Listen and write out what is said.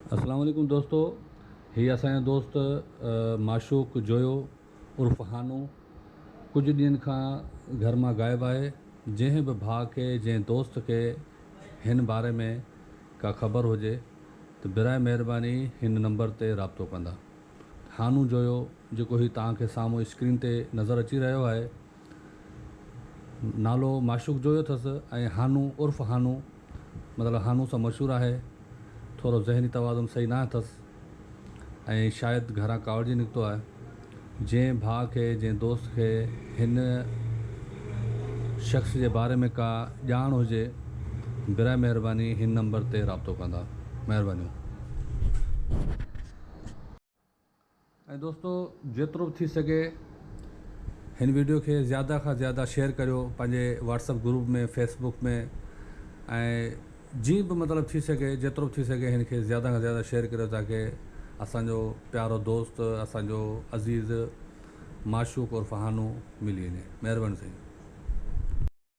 अस्सलाम वालेकुम दोस्तों, हीअ असांजो दोस्त माशूक जोयो उर्फ़ हानू कुछ ॾींहंनि खां घर मां ग़ाइबु आहे। जंहिं बि भाउ खे जंहिं दोस्त खे हिन बारे में का ख़बर हुजे त बिराए महिरबानी हिन नंबर ते राबितो कंदा। हानू जोयो जेको ही तव्हांखे साम्हूं स्क्रीन ते नज़र अची रहियो आहे, नालो माशूक जोयो अथसि ऐं हानू उर्फ़ हानू मतिलबु हानू सां मशहूरु आहे। थोरो ज़हनी तवाज़ुन सही न अथसि ऐं शायदि घरां कावड़जी निकितो आहे। जंहिं भाउ खे जंहिं दोस्त खे हिन शख़्स जे बारे में का ॼाण हुजे, बिराए महिरबानी हिन नंबर ते राबितो कंदा। महिरबानी। ऐं दोस्तों, जेतिरो बि थी सघे हिन वीडियो खे ज़्यादा खां ज़्यादा शेयर करियो पंहिंजे व्हाट्सएप ग्रुप में, फेसबुक में, ऐं जीअं बि मतिलबु थी सघे जेतिरो बि थी सघे हिन खे ज़्यादा खां ज़्यादा शेयर करियो ताकी असांजो प्यारो दोस्त, असांजो अज़ीज़ माशूक उर्फ़ हानू मिली वञे। महिरबानी साईं।